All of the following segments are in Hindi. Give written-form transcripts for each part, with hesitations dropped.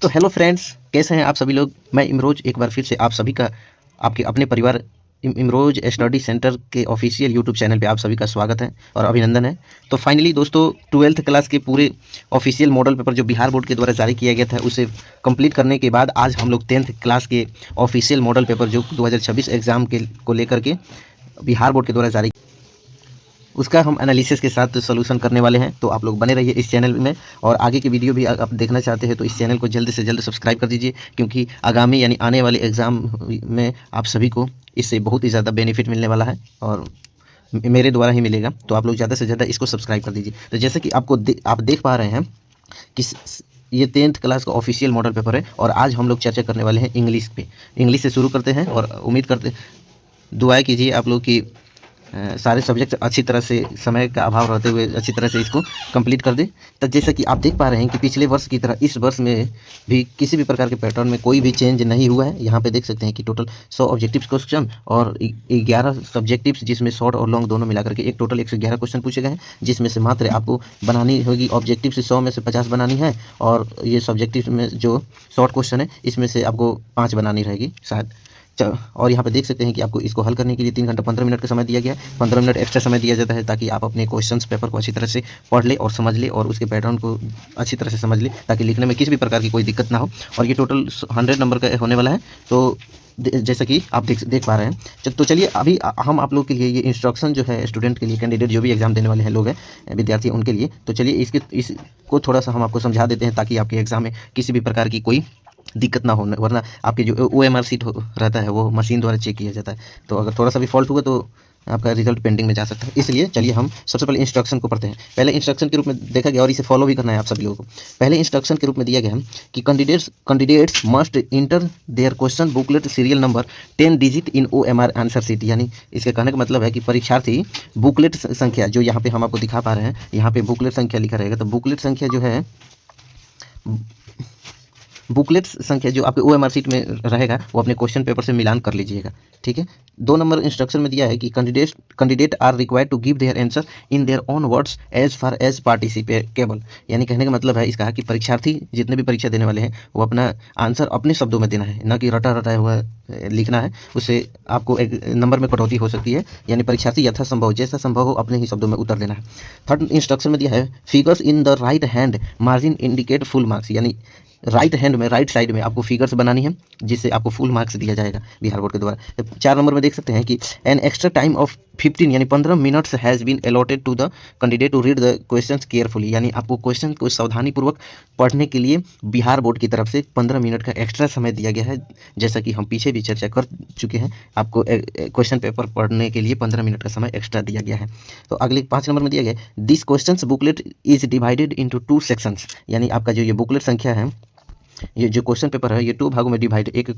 तो हेलो फ्रेंड्स, कैसे हैं आप सभी लोग। मैं इमरोज एक बार फिर से आप सभी का आपके अपने परिवार इमरोज स्टडी सेंटर के ऑफिशियल यूट्यूब चैनल पे आप सभी का स्वागत है और अभिनंदन है। तो फाइनली दोस्तों, 12th क्लास के पूरे ऑफिशियल मॉडल पेपर जो बिहार बोर्ड के द्वारा जारी किया गया था उसे कंप्लीट करने के बाद आज हम लोग 10th क्लास के ऑफिशियल मॉडल पेपर जो 2026 एग्ज़ाम के को लेकर के बिहार बोर्ड के द्वारा जारी उसका हम एनालिसिस के साथ सॉल्यूशन करने वाले हैं। तो आप लोग बने रहिए इस चैनल में, और आगे की वीडियो भी आप देखना चाहते हैं तो इस चैनल को जल्द से जल्द सब्सक्राइब कर दीजिए, क्योंकि आगामी यानी आने वाले एग्ज़ाम में आप सभी को इससे बहुत ही ज़्यादा बेनिफिट मिलने वाला है और मेरे द्वारा ही मिलेगा। तो आप लोग ज़्यादा से ज़्यादा इसको सब्सक्राइब कर दीजिए। तो जैसे कि आप देख पा रहे हैं कि ये 10th क्लास का ऑफिशियल मॉडल पेपर है और आज हम लोग चर्चा करने वाले हैं इंग्लिश पे। इंग्लिश से शुरू करते हैं और उम्मीद करते दुआएं कीजिए आप लोग की सारे सब्जेक्ट अच्छी तरह से, समय का अभाव रहते हुए अच्छी तरह से इसको कंप्लीट कर दें। तो जैसा कि आप देख पा रहे हैं कि पिछले वर्ष की तरह इस वर्ष में भी किसी भी प्रकार के पैटर्न में कोई भी चेंज नहीं हुआ है। यहाँ पे देख सकते हैं कि टोटल 100 ऑब्जेक्टिव्स क्वेश्चन और 11 सब्जेक्टिव्स, जिसमें शॉर्ट और लॉन्ग दोनों मिलाकर के एक टोटल 111 क्वेश्चन पूछे गए हैं, जिसमें से मात्र आपको बनानी होगी ऑब्जेक्टिव से 100 में से 50 बनानी है, और ये सब्जेक्टिव में जो शॉर्ट क्वेश्चन है इसमें से आपको 5 बनानी रहेगी शायद। और यहाँ पे देख सकते हैं कि आपको इसको हल करने के लिए 3 घंटा 15 मिनट का समय दिया गया है। 15 मिनट एक्स्ट्रा समय दिया जाता है ताकि आप अपने क्वेश्चंस पेपर को अच्छी तरह से पढ़ ले और समझ ले और उसके पैटर्न को अच्छी तरह से समझ ले, ताकि लिखने में किसी भी प्रकार की कोई दिक्कत ना हो। और ये टोटल 100 नंबर का होने वाला है। तो जैसा कि आप देख पा रहे हैं। तो चलिए अभी हम आप लोग के लिए ये इंस्ट्रक्शन जो है स्टूडेंट के लिए, कैंडिडेट जो भी एग्जाम देने वाले हैं लोग हैं, विद्यार्थी, उनके लिए, तो चलिए इसको थोड़ा सा हम आपको समझा देते हैं ताकि आपके एग्जाम में किसी भी प्रकार की कोई दिक्कत ना हो। वरना आपके जो OMR सीट रहता है वो मशीन द्वारा चेक किया जाता है, तो अगर थोड़ा सा भी फॉल्ट हुआ तो आपका रिजल्ट पेंडिंग में जा सकता है। इसलिए चलिए हम सबसे पहले इंस्ट्रक्शन को पढ़ते हैं। पहले इंस्ट्रक्शन के रूप में देखा गया और इसे फॉलो भी करना है आप सभी लोगों को। पहले इंस्ट्रक्शन के रूप में दिया गया है कि candidates must enter their question booklet serial number 10 digit in OMR answer sheet. यानी इसके कहने का मतलब है कि परीक्षार्थी बुकलेट संख्या, जो यहाँ पे हम आपको दिखा पा रहे हैं, यहाँ पे बुकलेट संख्या लिखा रहेगा, तो बुकलेट संख्या जो है, बुकलेट संख्या जो आपके OMR सीट में रहेगा वो अपने क्वेश्चन पेपर से मिलान कर लीजिएगा। ठीक है। 2 नंबर इंस्ट्रक्शन में दिया है कि candidate are required to give their answer in their own words as far as practicable. यानी कहने का मतलब है इसका कि परीक्षार्थी जितने भी परीक्षा देने वाले हैं वो अपना आंसर अपने शब्दों में देना है, न कि रटा हुआ लिखना है। उससे आपको एक नंबर में कटौती हो सकती है। यानी परीक्षार्थी यथासंभव जैसा संभव हो अपने ही शब्दों में उत्तर देना है। 3rd इंस्ट्रक्शन में दिया है figures in the right hand margin indicate full marks. यानी राइट हैंड में, राइट साइड में आपको फिगर्स बनानी है जिससे आपको फुल मार्क्स दिया जाएगा बिहार बोर्ड के द्वारा। 4 नंबर में देख सकते हैं कि एन एक्स्ट्रा टाइम ऑफ 15 यानी 15 minutes has been allotted to the candidate to read the questions carefully. यानी आपको क्वेश्चन को सावधानीपूर्वक पढ़ने के लिए बिहार बोर्ड की तरफ से 15 मिनट का एक्स्ट्रा समय दिया गया है। जैसा कि हम पीछे भी चर्चा कर चुके हैं, आपको क्वेश्चन पेपर पढ़ने के लिए 15 मिनट का समय एक्स्ट्रा दिया गया है। तो अगले 5 नंबर में दिया गया this question booklet is divided into 2 sections. यानी आपका जो ये बुकलेट संख्या है, ये जो क्वेश्चन पेपर है, ये 2 भागों में डिवाइड, एक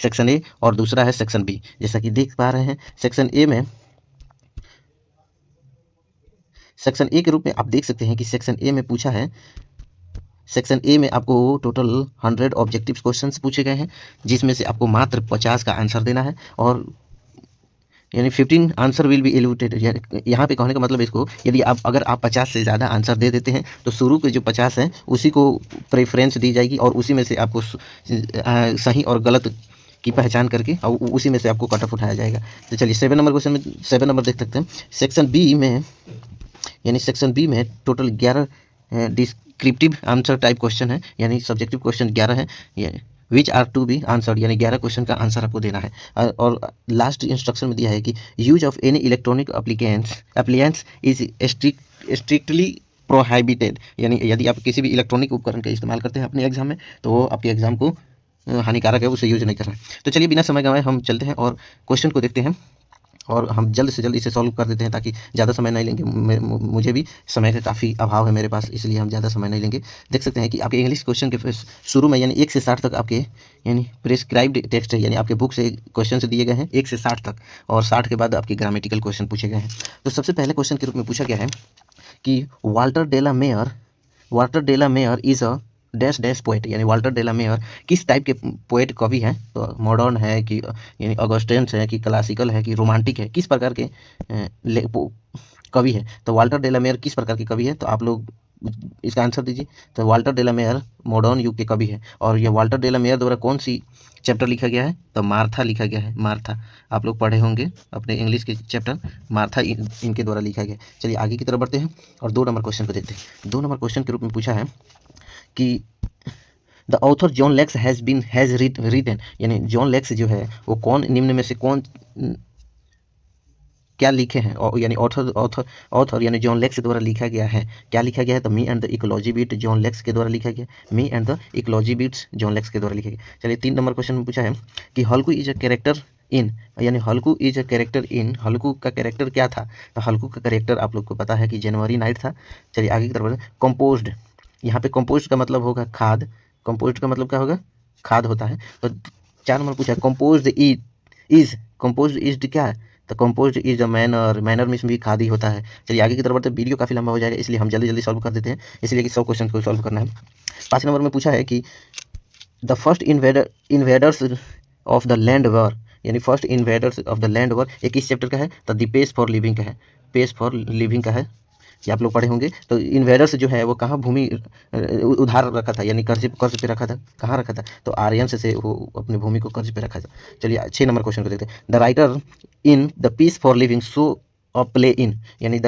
सेक्शन ए और दूसरा है सेक्शन बी। जैसा कि देख पा रहे हैं सेक्शन ए के रूप में आप देख सकते हैं कि सेक्शन ए में पूछा है, सेक्शन ए में आपको टोटल 100 ऑब्जेक्टिव क्वेश्चंस पूछे गए हैं, जिसमें से आपको मात्र 50 का आंसर देना है, और यानी 15 आंसर विल बी एलोकेटेड। यहाँ पे कहने का मतलब इसको, यदि अगर आप 50 से ज़्यादा आंसर दे देते हैं तो शुरू के जो 50 हैं उसी को प्रेफरेंस दी जाएगी और उसी में से आपको सही और गलत की पहचान करके और उसी में से आपको कट ऑफ उठाया जाएगा। तो चलिए 7 नंबर क्वेश्चन में 7 नंबर देख सकते हैं। सेक्शन बी में, यानी सेक्शन बी में total 11 descriptive answer type question है, यानी सब्जेक्टिव क्वेश्चन 11 है, which are to be answered. यानी 11 क्वेश्चन का आंसर आपको देना है। और लास्ट इंस्ट्रक्शन में दिया है कि use of any electronic appliance is strictly prohibited. यानी यदि आप किसी भी इलेक्ट्रॉनिक उपकरण का इस्तेमाल करते हैं अपने एग्जाम में तो वो आपके एग्जाम को हानिकारक है, उसे यूज नहीं करना है। तो चलिए बिना समय गंवाए हम चलते हैं और क्वेश्चन को देखते हैं और हम जल्द से जल्द इसे सॉल्व कर देते हैं ताकि ज़्यादा समय नहीं लेंगे। मुझे भी समय का काफ़ी अभाव है मेरे पास, इसलिए हम ज़्यादा समय नहीं लेंगे। देख सकते हैं कि आपके इंग्लिश क्वेश्चन के शुरू में यानी 1 से 60 तक आपके यानी प्रिस्क्राइब्ड टेक्स्ट है, यानी आपके बुक से क्वेश्चन दिए गए हैं 1 से 60 तक, और 60 के बाद आपके ग्रामेटिकल क्वेश्चन पूछे गए हैं। तो सबसे पहले क्वेश्चन के रूप में पूछा गया है कि Walter de la Mare is a dash dash poet. यानी वाल्टर डेला मेयर किस टाइप के पोएट कवि हैं, तो मॉडर्न है कि यानी ऑगस्टेंस है कि क्लासिकल है कि रोमांटिक है, किस प्रकार के कवि है। तो वाल्टर डेला मेयर किस प्रकार के कवि है, तो आप लोग इसका आंसर दीजिए। तो Walter de la Mare modern युग के कवि है, और ये वाल्टर डे ला मेयर द्वारा कौन सी चैप्टर लिखा गया है? तो मार्था लिखा गया है। मार्था आप लोग पढ़े होंगे अपने इंग्लिश के चैप्टर, मार्था इनके द्वारा लिखा गया। चलिए आगे की तरफ बढ़ते हैं और 2 नंबर क्वेश्चन को देखते हैं। 2 नंबर क्वेश्चन के रूप में पूछा है कि the author Joan Lexau has written, यानी जॉन लेक्स जो है वो कौन निम्न में से कौन क्या लिखे हैं, और यानी ऑथर यानी जॉन लेक्स द्वारा लिखा गया है। क्या लिखा गया है? तो me and the ecology bit Joan lakes के द्वारा लिखा गया। Me and the ecology bits Joan lakes के द्वारा लिखा गया। चलिए 3 नंबर क्वेश्चन में पूछा है कि हल्कू इज अ कैरेक्टर इन, यानी हल्कू इज अ कैरेक्टर इन, हल्कू का कैरेक्टर क्या था? तो हल्कू का कैरेक्टर आप लोग को पता है कि जनवरी नाइट था। चलिए आगे की तरफ। कंपोज्ड, यहाँ पे कंपोज्ड का मतलब होगा खाद। कंपोज्ड का मतलब क्या होगा? खाद होता है। तो 4 नंबर पूछा कंपोज्ड इज कंपोज्ड इज क्या है? तो composed is a manner, manner में भी खाद ही होता है। चलिए आगे की तरफ बढ़ते, वीडियो काफ़ी लंबा हो जाएगा इसलिए हम जल्दी जल्दी सॉल्व कर देते हैं, इसलिए कि 100 क्वेश्चन को सॉल्व करना है। 5 नंबर में पूछा है कि the first invaders of the land war, यानी first invaders of the land war ये किस चैप्टर का है? तो द पेज फॉर लिविंग का है। पेज फॉर लिविंग का है, ये आप लोग पढ़े होंगे। तो इन्वेडर्स जो है वो कहाँ भूमि उधार रखा था, यानी कर्ज पे रखा था। कहाँ रखा था? तो आर्यंस से वो अपनी भूमि को कर्ज पे रखा था। चलिए 6 नंबर क्वेश्चन को देखते हैं। The writer in the piece for living so a play in, यानी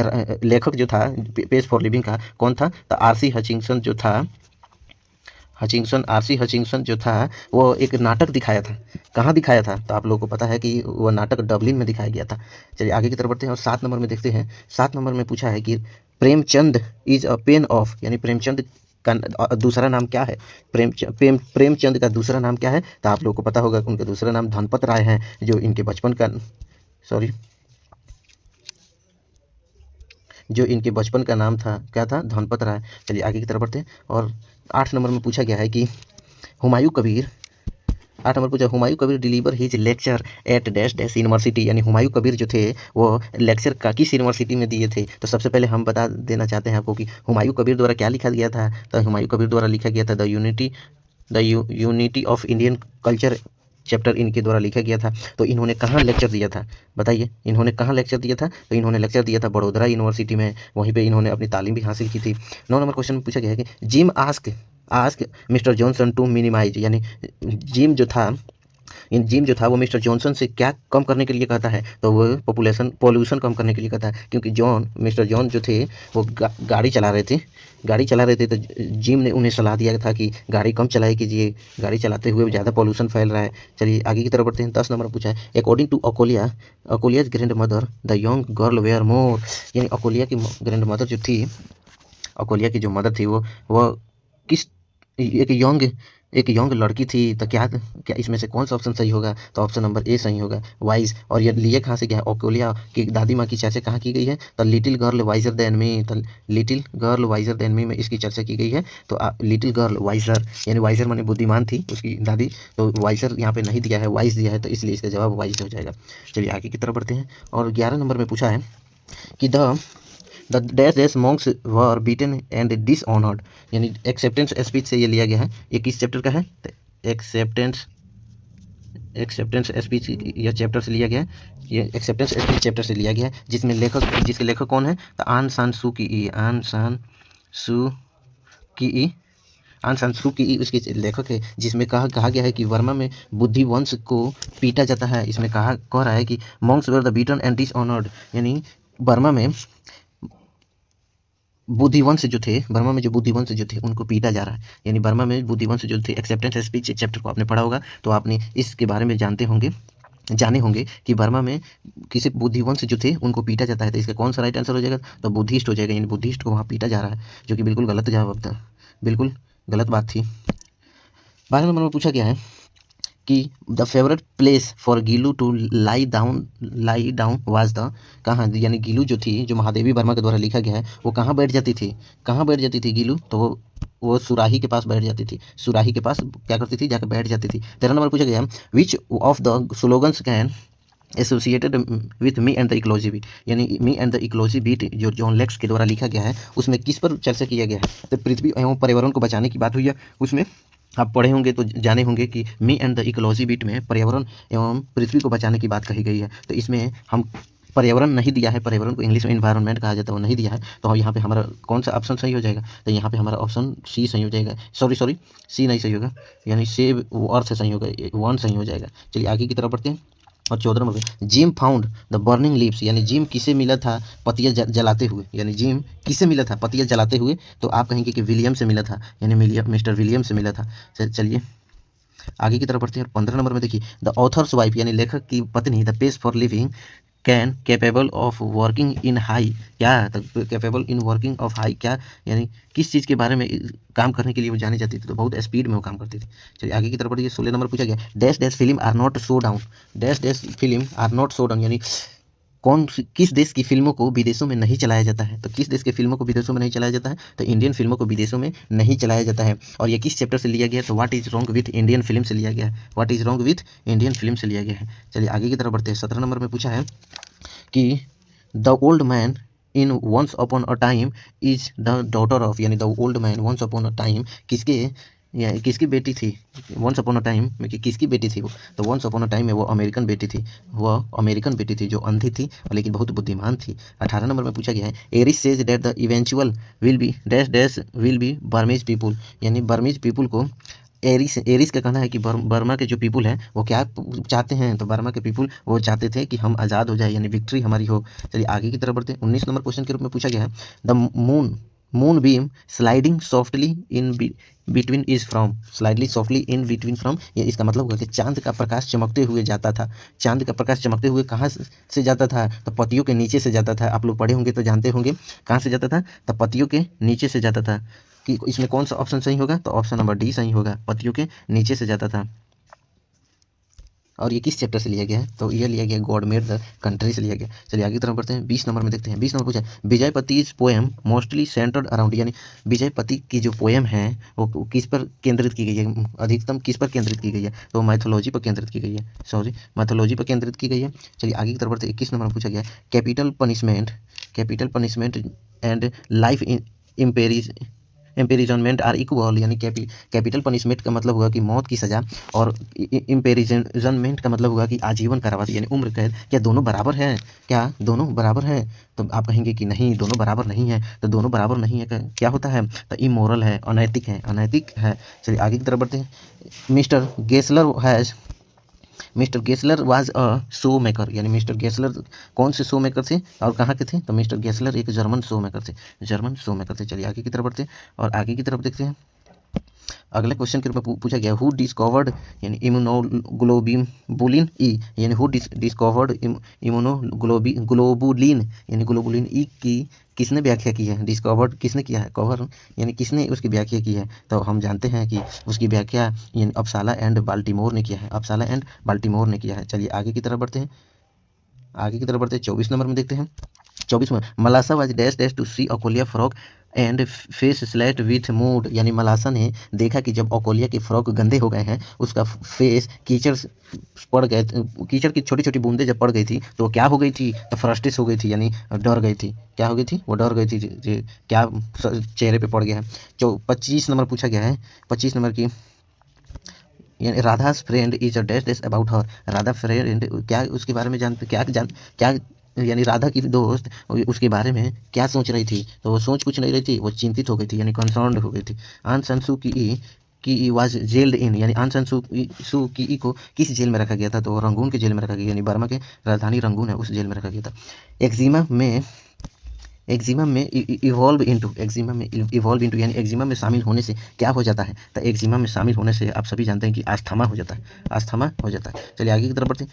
लेखक जो था पेज फॉर लिविंग का कौन था? तो आरसी हचिंसन जो था, आरसी हचिंसन जो था वो एक नाटक दिखाया था। कहाँ दिखाया था? तो आप लोगों को पता है कि वो नाटक डबलिन में दिखाया गया था। चलिए आगे की तरफ बढ़ते हैं और 7 नंबर में देखते हैं। 7 नंबर में पूछा है कि Premchand is a pain of, यानी प्रेमचंद का दूसरा नाम क्या है? प्रेमचंद का दूसरा नाम क्या है? तो आप लोगों को पता होगा उनका दूसरा नाम धनपत राय है, जो इनके बचपन का नाम था, क्या था? धनपत राय। चलिए आगे की तरफ बढ़ते हैं और 8 नंबर में पूछा गया है कि हुमायूं कबीर, 8 नंबर पूछा Humayun Kabir deliver his lecture at dash dash university, यानी हुमायूं कबीर जो थे वो लेक्चर का किस यूनिवर्सिटी में दिए थे? तो सबसे पहले हम बता देना चाहते हैं आपको कि हुमायूं कबीर द्वारा क्या लिखा गया था। तो हुमायूं कबीर द्वारा लिखा गया था the unity of Indian culture chapter इनके द्वारा लिखा गया था। तो इन्होंने कहाँ लेक्चर दिया था? बताइए इन्होंने कहाँ लेक्चर दिया था? तो इन्होंने लेक्चर दिया था बड़ोदरा यूनिवर्सिटी में, वहीं पे इन्होंने अपनी तालीम भी हासिल की थी। 9 नंबर क्वेश्चन में पूछा गया है कि Jim ask Mister Johnson to minimize, यानी जिम जो था वो मिस्टर जॉनसन से क्या कम करने के लिए कहता है? तो वो पॉल्यूशन कम करने के लिए कहता है, क्योंकि मिस्टर जॉन जो थे वो गाड़ी चला रहे थे। तो जिम ने उन्हें सलाह दिया था कि गाड़ी कम चलाए कीजिए, गाड़ी चलाते हुए ज़्यादा पॉल्यूशन फैल रहा है। चलिए आगे की तरफ बढ़ते हैं। 10 नंबर पूछा है अकॉर्डिंग टू अकोलियाज grandmother the young girl were more, यानी अकोलिया की ग्रैंड मदर जो थी, अकोलिया की जो मदर थी वो किस एक यंग लड़की थी। तो क्या इसमें से कौन सा ऑप्शन सही होगा? तो ऑप्शन नंबर ए सही होगा, वाइज। और ये लिए कहाँ से गया है? अकोलिया की दादी माँ की चर्चा कहाँ की गई है? तो little girl wiser than me, तो little girl wiser than me में इसकी चर्चा की गई है। तो लिटिल गर्ल वाइजर, यानी वाइजर माने बुद्धिमान थी उसकी दादी, तो वाइजर यहाँ पे नहीं दिया है, वाइज दिया है, तो इसलिए इसका जवाब वाइज हो जाएगा। चलिए आगे की तरफ बढ़ते हैं और 11 नंबर में पूछा है कि the dash dash Monks were beaten and dishonoured, यानी एक्सेप्टेंस स्पीच से ये लिया गया है। ये किस चैप्टर का है? तो एक्सेप्टेंस स्पीच यह चैप्टर से लिया गया है। ये एक्सेप्टेंस स्पीच चैप्टर से लिया गया है, जिसके लेखक कौन है? तो आन सान सू की उसके लेखक है, जिसमें कहा गया है कि वर्मा में बुद्धि वंश को पीटा जाता है। इसमें कह रहा है कि Monks were the beaten and dishonoured, यानी बर्मा में बुद्धिवंश जो थे उनको पीटा जा रहा है, यानी बर्मा में बुद्धिवंश जो थे। एक्सेप्टेंस स्पीच चैप्टर को आपने पढ़ा होगा, तो आपने इसके बारे में जाने होंगे कि बर्मा में किसी बुद्धिवंश जो थे उनको पीटा जाता है। तो इसका कौन सा राइट आंसर हो जाएगा? तो बुद्धिस्ट हो जाएगा, यानी बुद्धिस्ट को वहाँ पीटा जा रहा है, जो कि बिल्कुल गलत जवाब था, बिल्कुल गलत बात थी। 12 नंबर में पूछा गया है कि the favourite place for Gillu to lie down was the, कहाँ, यानी गीलू जो थी, जो महादेवी वर्मा के द्वारा लिखा गया है, वो कहाँ बैठ जाती थी गीलू? तो वो सुराही के पास बैठ जाती थी। सुराही के पास क्या करती थी? जाकर बैठ जाती थी। 13 नंबर पूछा गया which of the slogans can associated with me and the ecology beat, यानी me and the ecology beat जो जॉन लेक्स के द्वारा लिखा गया है उसमें किस पर चर्चा किया गया है? तो पृथ्वी एवं पर्यावरण को बचाने की बात हुई है। उसमें आप पढ़े होंगे तो जाने होंगे कि me and the ecology bit में पर्यावरण एवं पृथ्वी को बचाने की बात कही गई है। तो इसमें हम पर्यावरण नहीं दिया है, पर्यावरण को इंग्लिश में इन्वायरमेंट कहा जाता है, वो नहीं दिया है, तो यहाँ पे हमारा कौन सा ऑप्शन सही हो जाएगा? तो यहाँ पे हमारा ऑप्शन सी सही हो जाएगा। सॉरी सी नहीं सही होगा, यानी से अर्थ सही होगा, वन सही हो जाएगा। चलिए आगे की तरफ बढ़ते हैं। और 14 नंबर पे gym found the burning leaves, यानी जिम किसे मिला था पत्तियां जलाते हुए, यानी जिम किसे मिला था पत्तियां जलाते हुए? तो आप कहेंगे कि विलियम से मिला था, यानी मिस्टर विलियम से मिला था। चलिए आगे की तरफ बढ़ते हैं। 15 नंबर में देखिए द ऑथर्स वाइफ, यानी लेखक की पत्नी, the pace for living can capable of working in high, क्या capable in working of high, क्या यानी किस चीज़ के बारे में काम करने के लिए वो जानी जाती थी? तो बहुत स्पीड में वो काम करती थी। चलिए आगे की तरफ बढ़िए। 16 नंबर पूछा गया dash dash film are not show down, dash dash film are not show down, यानी किस देश की फिल्मों को विदेशों में नहीं चलाया जाता है? तो किस देश की फिल्मों को विदेशों में नहीं चलाया जाता है? तो इंडियन फिल्मों को विदेशों में नहीं चलाया जाता है। और ये किस चैप्टर से लिया गया है? तो what is wrong with Indian film से लिया गया है, what is wrong with Indian film से लिया गया है। चलिए आगे की तरफ बढ़ते हैं। 17 नंबर में पूछा है कि the old man in once upon a time is the daughter of, यानी the old man once upon a time किसकी बेटी थी? वंस अपॉन अ टाइम में किसकी बेटी थी वो? तो वंस अपॉन अ टाइम में वो अमेरिकन बेटी थी, वह अमेरिकन बेटी थी जो अंधी थी लेकिन बहुत बुद्धिमान थी। 18 नंबर में पूछा गया है Aris says that the eventual will be dash dash will be Burmese people, यानी बर्मीज पीपुल को एरिस का कहना है कि बर्मा के जो पीपुल हैं वो क्या चाहते हैं? तो बर्मा के पीपुल वो चाहते थे कि हम आज़ाद हो जाए, यानी विक्ट्री हमारी हो। चलिए आगे की तरफ बढ़ते हैं। 19 नंबर क्वेश्चन के रूप में पूछा गया है the moon beam sliding softly in between is from, slightly softly in between from, ये इसका मतलब होगा कि चांद का प्रकाश चमकते हुए जाता था। चांद का प्रकाश चमकते हुए कहाँ से जाता था? तो पत्तियों के नीचे से जाता था। आप लोग पढ़े होंगे तो जानते होंगे कहाँ से जाता था, तो पत्तियों के नीचे से जाता था। कि इसमें कौन सा ऑप्शन सही होगा? तो ऑप्शन नंबर डी सही होगा, पत्तियों के नीचे से जाता था। और ये किस चैप्टर से लिया गया है? तो ये लिया गया गॉड मेड द कंट्री से लिया गया। चलिए आगे की तरफ बढ़ते हैं। 20 नंबर में देखते हैं। 20 नंबर पूछा विजयपति's पोएम मोस्टली सेंटर्ड अराउंड, यानी विजयपति की जो पोएम है वो किस पर केंद्रित की गई है? अधिकतम किस पर केंद्रित की गई है? तो मैथोलॉजी पर केंद्रित की गई है, मैथोलॉजी पर केंद्रित की गई है। चलिए आगे की तरफ बढ़ते हैं। 21 नंबर में पूछा गया capital punishment and life imprisonment are equal, यानी कैपिटल पनिशमेंट का मतलब हुआ कि मौत की सज़ा, और इम्पेरिजनमेंट का मतलब हुआ कि आजीवन कारावास यानी उम्र कैद। क्या दोनों बराबर हैं? क्या दोनों बराबर हैं? तो आप कहेंगे कि नहीं, दोनों बराबर नहीं है। तो दोनों बराबर नहीं है क्या होता है? तो इमोरल है, अनैतिक है। चलिए आगे की तरफ बढ़ते हैं। Mister Gessler was a show maker, यानी मिस्टर गेसलर कौन से शो मेकर थे और कहाँ के थे? तो मिस्टर गेसलर एक जर्मन शो मेकर थे। चलिए आगे की तरफ बढ़ते हैं और आगे की तरफ देखते हैं। अगले क्वेश्चन के रूप में पूछा गया हु डिस्कवर्ड, यानी इम्यूनोग्लोबुलिन ई, यानी हु डिस्कवर्ड इम्यूनोग्लोबुलिन, यानी ग्लोबुलिन ई की किसने व्याख्या की है? डिस्कवर्ड किसने किया है? कवर यानी किसने उसकी व्याख्या की है? तो हम जानते हैं कि उसकी व्याख्या यानी अपसाला एंड बाल्टीमोर ने किया है। चलिए आगे की तरफ बढ़ते हैं। 24 नंबर में देखते हैं। 24 में Malasa was dash dash to see अकोलिया frock and face slat with mood, यानी मलासा ने देखा कि जब अकोलिया के फ्रॉक गंदे हो गए हैं, उसका फेस कीचड़ की छोटी छोटी बूंदें जब पड़ गई थी तो क्या हो गई थी? तो फ्रस्ट्रेट हो गई थी, यानी डर गई थी। क्या हो गई थी? वो डर गई थी क्या चेहरे पे पड़ गया है। 25 नंबर पूछा गया है। 25 नंबर की यानी Radha's friend is a dash dash about her, Radha friend क्या उसके बारे में क्या यानी राधा की दोस्त उसके बारे में क्या सोच रही थी? तो वो सोच कुछ नहीं रही थी, वो चिंतित हो गई थी, यानी कंसर्न्ड हो गई थी। आन सन सू की वाज जेल्ड इन, यानी आन सन सू की को किस जेल में रखा गया था? तो रंगून के जेल में रखा गया, यानी बर्मा के राजधानी रंगून है उस जेल में रखा गया था। एक्जिमा में इवॉल्व इनटू, यानी एक्जिमा में शामिल होने से क्या हो जाता है? तो एक्जिमा में शामिल होने से आप सभी जानते हैं कि अस्थमा हो जाता है। चलिए आगे की तरफ बढ़ते हैं।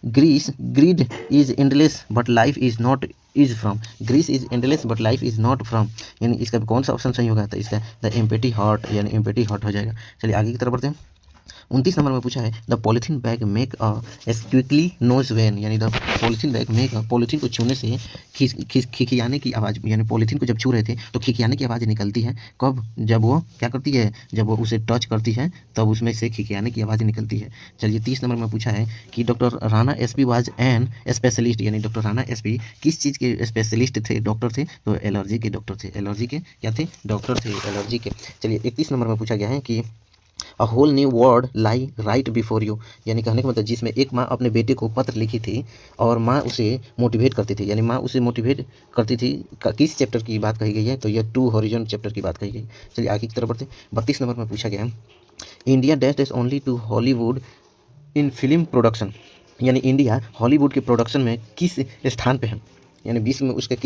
Greed is endless but life is not is from, grease is endless but life is not from, यानी इसका कौन सा ऑप्शन सही होगा? तो इसका द एम्प्टी हार्ट, यानी एम्प्टी हार्ट हो जाएगा। चलिए आगे की तरफ बढ़ते हैं। 29 नंबर में पूछा है the polythene bag make a squeakily noise when, यानी the polythene bag make, polythene को छूने से खिखियाने की आवाज़, यानी पॉलीथीन को जब छू रहे थे तो खिखियाने की आवाज़ निकलती है। कब? जब वो क्या करती है? जब वो उसे टच करती है तब उसमें से खिखियाने की आवाज़ निकलती है। चलिए 30 नंबर में पूछा है कि doctor Rana SP was an specialist, यानी डॉक्टर राणा एसपी किस चीज़ के स्पेशलिस्ट थे, डॉक्टर थे? तो एलर्जी के डॉक्टर थे, एलर्जी के क्या थे? डॉक्टर थे एलर्जी के। चलिए 31 नंबर में पूछा गया है कि a whole new word lie right before you, यानी कहने का मतलब जिसमें एक माँ अपने बेटे को पत्र लिखी थी और माँ उसे मोटिवेट करती थी, यानी माँ उसे मोटिवेट करती थी। किस चैप्टर की बात कही गई है? तो यह टू हॉरिजॉन चैप्टर की बात कही गई। चलिए आगे की तरफ बढ़ते। 32 नंबर में पूछा गया है, India dash dash only to Hollywood in film production, यानी इंडिया हॉलीवुड के प्रोडक्शन में किस स्थान पे है, यानी विश्व में उसका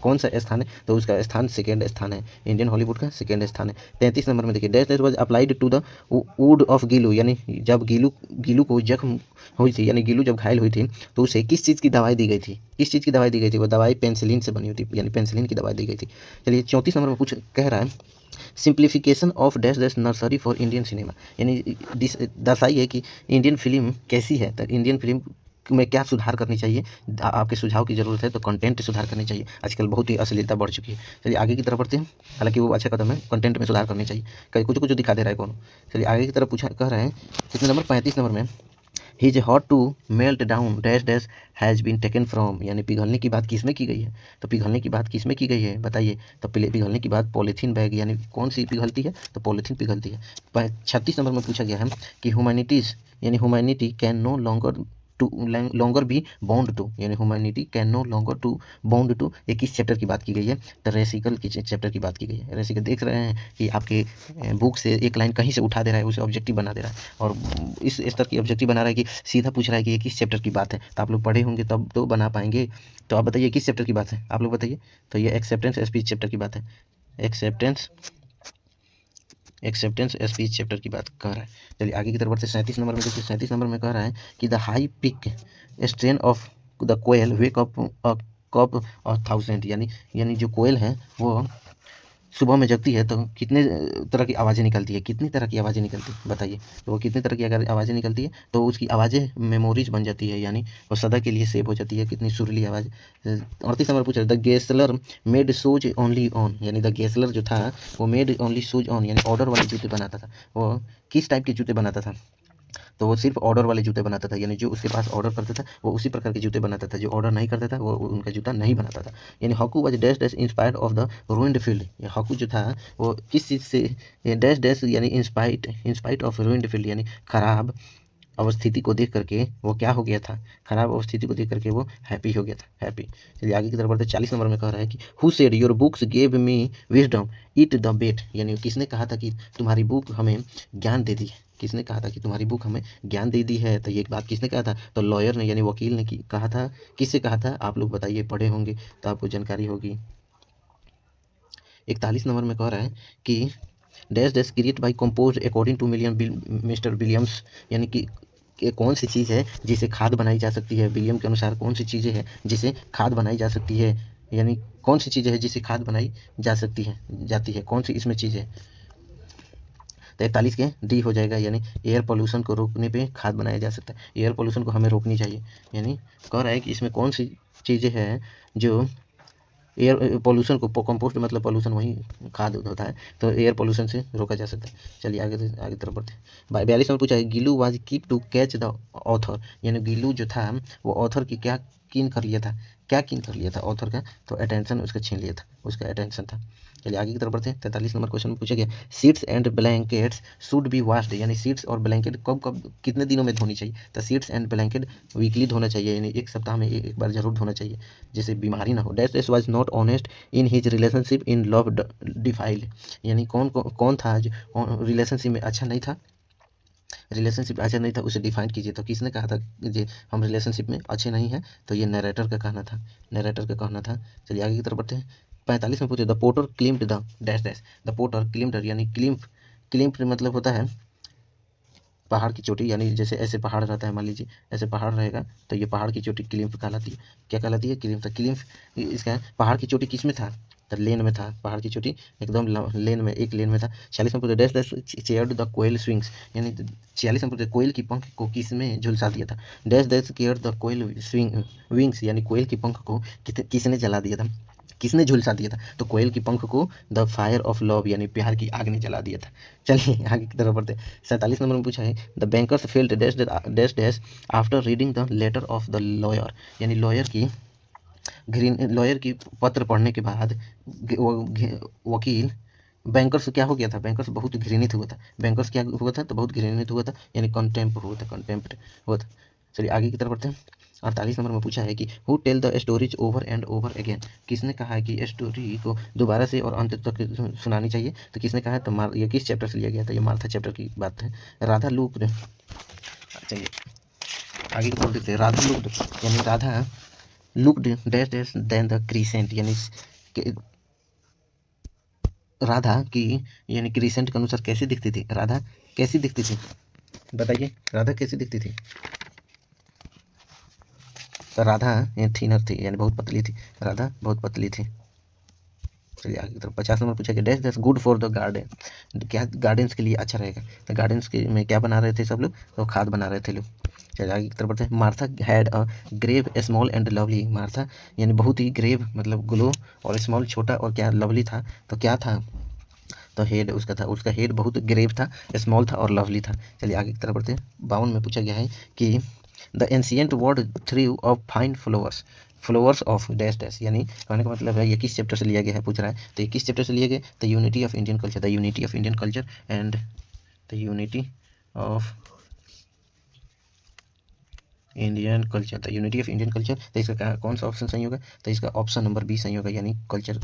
कौन सा स्थान है? तो उसका स्थान सेकेंड स्थान है, इंडियन हॉलीवुड का सेकेंड स्थान है। 33 नंबर में देखिए, dash dash was applied to the wood of glue, यानी जब गीलू को जख्म हुई थी, यानी गीलू जब घायल हुई थी तो उसे किस चीज़ की दवाई दी गई थी? किस चीज़ की दवाई दी गई थी? वो दवाई पेंसिलिन से बनी हुई थी, यानी पेंसिलिन की दवाई दी गई थी। चलिए 34 नंबर में पूछ कह रहा है, simplification of dash dash nursery for Indian cinema, यानी दर्शाइए कि इंडियन फिल्म कैसी है, तो इंडियन फिल्म में क्या सुधार करनी चाहिए? आपके सुझाव की ज़रूरत है, तो कंटेंट सुधार करनी चाहिए। आजकल बहुत ही अश्लीलता बढ़ चुकी है। चलिए आगे की तरफ बढ़ते हैं, हालांकि वो अच्छा कदम है, कंटेंट में सुधार करनी चाहिए। कहीं कुछ कुछ दिखा दे रहा है कौन। चलिए आगे की तरफ पूछा कह रहे हैं, कितने नंबर? 35 नंबर में, his hot to melt down dash dash has been taken from, यानी पिघलने की बात किस में की गई है? तो पिघलने की बात किस में की गई है बताइए? तो पिघलने की बात पॉलीथीन बैग, यानी कौन सी पिघलती है? तो पॉलीथीन पिघलती है। 36 नंबर में पूछा गया है कि ह्यूमैनिटीज़, यानी humanity can no longer be bound to, यानी humanity can no longer to bound to, ये किस चैप्टर की बात की गई है? तो रेसिकल की चैप्टर की बात की गई है। रेसिकल देख रहे हैं कि आपके बुक से एक लाइन कहीं से उठा दे रहा है, उसे ऑब्जेक्टिव बना दे रहा है, और इस स्तर की ऑब्जेक्टिव बना रहा है कि सीधा पूछ रहा है कि ये किस चैप्टर की बात है। तो आप लोग पढ़े होंगे तब तो बना पाएंगे। तो आप बताइए किस चैप्टर की बात है, आप लोग बताइए। तो ये एक्सेप्टेंस स्पीच चैप्टर की बात है, एक्सेप्टेंस स्पीच चैप्टर की बात कर रहा है। चलिए आगे की तरफ बढ़ते। 37 नंबर में देखिए, 37 नंबर में कह रहा है कि the high pick strain of the koel wake up a cup और थाउजेंड, यानी जो कोयल है वो सुबह में जगती है तो कितने तरह की आवाज़ें निकलती है? कितनी तरह की आवाज़ें निकलती है बताइए? तो वो कितनी तरह की अगर आवाज़ें निकलती है तो उसकी आवाज़ें मेमोरीज बन जाती है, यानी वो सदा के लिए सेव हो जाती है। कितनी सुरीली आवाज़। 38 नंबर पूछ रहे, the Gessler made shoes only on, यानी द गेसलर जो था वो मेड ओनली शूज ऑन, यानी ऑर्डर वाले जूते बनाता था। वो किस टाइप के जूते बनाता था? तो वो सिर्फ ऑर्डर वाले जूते बनाता था, यानी जो उसके पास ऑर्डर करता था वो उसी प्रकार के जूते बनाता था। जो ऑर्डर नहीं करता था वो उनका जूता नहीं बनाता था। यानी हॉकू was dash dash inspired of the ruined field, हॉकू जो था वो किस चीज़ से डैश डैश, यानी इंस्पाइट ऑफ रूइंड फील्ड, यानी खराब अवस्थिति को देख करके वो क्या हो गया था? खराब अवस्थिति को देख करके वो हैप्पी हो गया था, हैप्पी। चलिए आगे की तरफ बढ़ते। 40 नंबर में कह रहा है कि who said your books gave me wisdom it the bet, यानी किसने कहा था कि तुम्हारी बुक हमें ज्ञान दे दी है? किसने कहा था कि तुम्हारी बुक हमें ज्ञान दे दी है? तो ये बात किसने कहा था? तो लॉयर ने, यानी वकील ने कहा था। किससे कहा था? आप लोग बताइए, पढ़े होंगे तो आपको जानकारी होगी। 41 नंबर में कह रहा है कि dash dash create by compose according to Mister Williams, यानी कि कौन सी चीज़ है जिसे खाद बनाई जा सकती है? विलियम के अनुसार कौन सी चीज़ें हैं जिसे खाद बनाई जा सकती है? यानी कौन सी चीज़ें हैं जिसे खाद बनाई जा सकती है जाती है? कौन सी इसमें चीज़ है? तो 41 के डी हो जाएगा, यानी एयर पोल्यूशन को रोकने पे खाद बनाया जा सकता है। एयर पोल्यूशन को हमें रोकनी चाहिए, यानी कह रहा है कि इसमें कौन सी चीज़ें हैं जो एयर पोल्यूशन को, कंपोस्ट मतलब पोल्यूशन वही खाद होता है, तो एयर पोल्यूशन से रोका जा सकता है। चलिए आगे तरफ बढ़ते हैं। 42 में पूछा है, Gillu was keep to catch the author, यानी गिलू जो था वो ऑथर की क्या कीन कर लिया था? क्या कीन कर लिया था ऑथर का? तो अटेंशन उसका छीन लिया था, उसका अटेंशन था। चलिए आगे की तरफ बढ़ते हैं। 43 नंबर क्वेश्चन में पूछा गया, seats and blankets should be washed, यानी सीट्स और ब्लैंकेट कब कब कितने दिनों में धोनी चाहिए? तो सीट्स एंड ब्लैंकेट वीकली धोना चाहिए, यानी एक सप्ताह में एक बार जरूर धोना चाहिए, जिससे बीमारी ना हो। Dash dash was not honest in his relationship in love defile, यानी कौन था जो रिलेशनशिप में अच्छा नहीं था? रिलेशनशिप अच्छा नहीं था उसे डिफाइन कीजिए। तो किसने कहा था कि हम रिलेशनशिप में अच्छे नहीं हैं? तो ये नरेटर का कहना था, नरेटर का कहना था। चलिए आगे की तरफ बढ़ते हैं। 45 में पूछे, the porter climbed the dash dash, the porter climbed, यानी क्लिम्प मतलब होता है पहाड़ की चोटी, यानी जैसे ऐसे पहाड़ रहता है, मान लीजिए ऐसे पहाड़ रहेगा तो ये पहाड़ की चोटी क्लिम्प कहलाती है। क्या कहलाती है? क्लिम्प। तो क्लिम्प इसका पहाड़ की चोटी किस में था? तो लेन में था, पहाड़ की चोटी एकदम लेन में, एक लेन में था। 46 में पूछे, dash dash cheered the koel swings, यानी 46 में पूछे कोयल की पंख को किस में झुलसा दिया था? Dash dash care the koel swing wings, यानी कोयल की पंख को किसने जला दिया था? किसने झुलसा दिया था? तो कोयल की पंख को द फायर ऑफ लव, यानी प्यार की आग ने जला दिया था। चलिए आगे की तरफ बढ़ते। 47 नंबर में पूछा है, the bankers failed dash dash dash after reading the letter of the lawyer, यानी लॉयर की पत्र पढ़ने के बाद वकील बैंकर्स क्या हो गया था, बैंकर्स बहुत घृणित हुआ था, बैंकर्स क्या हुआ था, तो बहुत घृणित हुआ था, यानी कंटेम्प हुआ था, कंटेम्प्ट हुआ था। चलिए आगे की तरफ बढ़ते हैं। 48 नंबर में पूछा है कि who tell the stories over and over again, किसने कहा है कि स्टोरी को दोबारा से और अंत तक सुनानी चाहिए, तो किसने कहा है, तो ये किस चैप्टर से लिया गया था, ये मार्था चैप्टर की बात है। राधा लुक्ड, चलिए आगे की तरफ देखते हैं। राधा लुक्ड यानी Radha looked dash dash then the crescent, यानी राधा की यानी क्रीसेंट के अनुसार कैसी दिखती थी, राधा कैसी दिखती थी, बताइए राधा कैसी दिखती थी। तो राधा थीनर थी, यानी बहुत पतली थी, राधा बहुत पतली थी। चलिए आगे की तरफ 50 नंबर पूछा कि dash dash good for the garden, क्या गार्डन्स के लिए अच्छा रहेगा, तो गार्डन्स के में क्या बना रहे थे सब लोग, तो खाद बना रहे थे लोग। चलिए आगे की तरफ बढ़ते हैं। Martha had a grave small and lovely, Martha यानी बहुत ही ग्रेव मतलब ग्लो, और स्मॉल छोटा, और क्या लवली था, तो क्या था, तो हेड उसका था, उसका हेड बहुत ग्रेव था, स्मॉल था और लवली था। चलिए आगे की तरफ बढ़ते हैं। 52 में पूछा गया है कि the ancient word through of fine flowers, flowers of dash dash, यानी कहने का मतलब है ये किस चैप्टर से लिया गया है, पूछ रहा है, तो ये किस चैप्टर से लिया गया, the unity of Indian culture, the unity of Indian culture and the unity of Indian culture, the unity of Indian culture, तो इसका कौन सा ऑप्शन सही होगा, तो इसका ऑप्शन नंबर बी सही होगा, यानी कल्चर।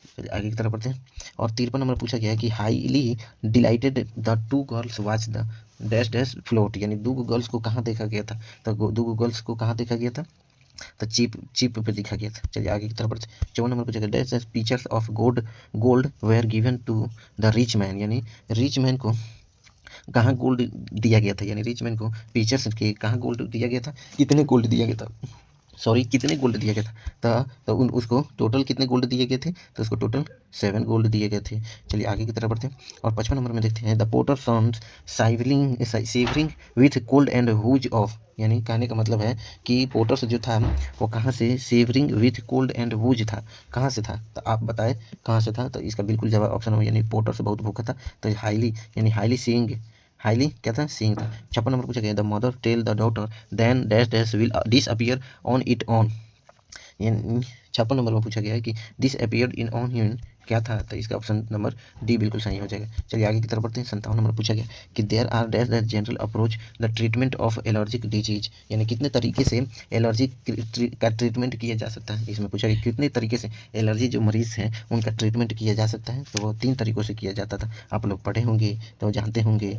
चलिए आगे की तरफ बढ़ते हैं। और 53 नंबर पूछा गया है कि highly dilated the two girls watch the dash dash float, यानी दो गर्ल्स को कहाँ देखा गया था, तो दो गर्ल्स को कहाँ देखा गया था, तो चिप चिप पे दिखा गया था। चलिए आगे की तरफ बढ़ते हैं। 54 नंबर पूछा गया dash dash pictures of gold were given to the rich man, यानी रिच मैन को कहाँ गोल्ड दिया गया था, यानी रिच मैन को पिक्चर्स के कहाँ गोल्ड दिया गया था, कितने गोल्ड दिया गया था, सॉरी कितने गोल्ड दिया गया था, तो उसको टोटल कितने गोल्ड दिए गए थे, तो उसको टोटल 7 गोल्ड दिए गए थे। चलिए आगे की तरफ बढ़ते हैं। और 55 नंबर में देखते हैं the potter sons shivering with cold and who's of, यानी कहने का मतलब है कि पोटर्स जो था वो कहाँ से, severing with cold and whose था, कहाँ से था, तो आप बताएं कहाँ से था, तो इसका बिल्कुल जवाब ऑप्शन हो, यानी पोटर से बहुत भूखा था, तो हाईली यानी हाईली सीइंग, हाईली क्या था, सीइंग था। 56 नंबर पूछा गया the mother tell the daughter then dash dash will disappear on it on, 56 number में पूछा गया है कि this appeared in on human क्या था, तो इसका ऑप्शन नंबर डी बिल्कुल सही हो जाएगा। चलिए आगे की तरफ बढ़ते हैं। 57 नंबर पूछा गया कि there are dash the general approach the treatment of allergic disease, यानी कितने तरीके से एलर्जी का ट्रीटमेंट किया जा सकता है, इसमें पूछा गया कितने तरीके से एलर्जी जो मरीज हैं उनका ट्रीटमेंट किया जा सकता है, तो वो 3 तरीकों से किया जाता था, आप लोग पढ़े होंगे तो जानते होंगे।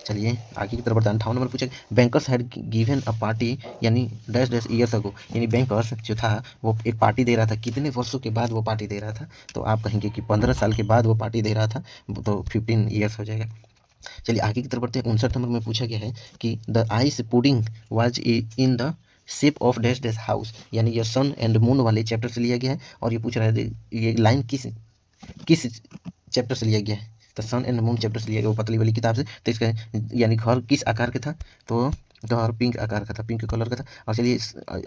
चलिए आगे की तरफ बढ़ते हैं। 58 नंबर पूछा bankers had given a party यानी डैश डैश ईयर्स अगो, यानी बैंकर्स जो था वो एक पार्टी दे रहा था, कितने वर्षों के बाद वो पार्टी दे रहा था, तो आप कहेंगे कि 15 साल के बाद वो पार्टी दे रहा था, तो 15 ईयर्स हो जाएगा। चलिए आगे की तरफ बढ़ते हैं। 59 नंबर में पूछा गया है कि the ice pudding was in the shape of dash dash house, यानी ये सन एंड मून वाले चैप्टर से लिया गया है, और ये पूछ रहा है ये लाइन किस किस चैप्टर से लिया गया है, तो सन एंड मून चैप्टर से लिया गया, वो पतली वाली किताब से, तो इसका यानी घर किस आकार का था, तो घर पिंक आकार का था, पिंक कलर का था। और चलिए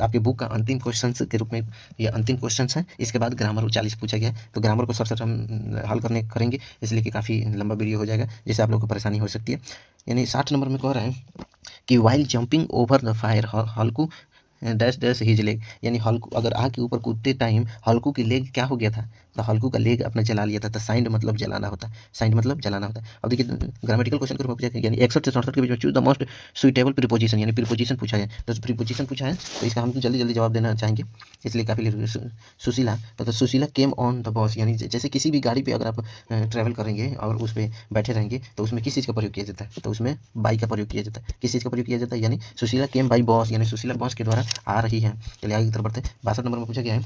आपके बुक का अंतिम क्वेश्चन के रूप में ये अंतिम क्वेश्चन है, इसके बाद ग्रामर 40 पूछा गया, तो ग्रामर को सर हम हल करेंगे, इसलिए कि काफ़ी लंबा वीडियो हो जाएगा, जिससे आप लोग को परेशानी हो सकती है। यानी 60 नंबर में कह रहा है कि while jumping over the fire Halku dash dash his leg, यानी हल्कू अगर आग के ऊपर कूदते टाइम हल्कू की लेग क्या हो गया था, तो हल्कू का लेग अपना जला लिया था, तो साइंड मतलब जलाना होता है, साइंड मतलब जलाना होता है। अब देखिए ग्रामेटिकल क्वेश्चन के रूप में पूछा है, यानी 61 से 67 के बीच में choose the most suitable preposition, यानी प्रीपोजिशन पूछा है, तो प्रीपोजिशन पूछा है, तो इसका हम जल्दी जल्दी जवाब देना चाहेंगे, इसलिए काफ़ी सुशीला, तो Sushila came on the bus, यानी जैसे किसी भी गाड़ी पर अगर आप ट्रैवल करेंगे और उस पर बैठे रहेंगे तो उसमें किस चीज़ का प्रयोग किया जाता है, तो उसमें बाई का प्रयोग किया जाता है, किस चीज़ का प्रयोग किया जाता है, यानी सुशीला केम बाई बॉस, यानी सुशीला बॉस के द्वारा आ रही है। चलिए आगे की तरफ बढ़ते हैं। 62 नंबर में पूछा गया है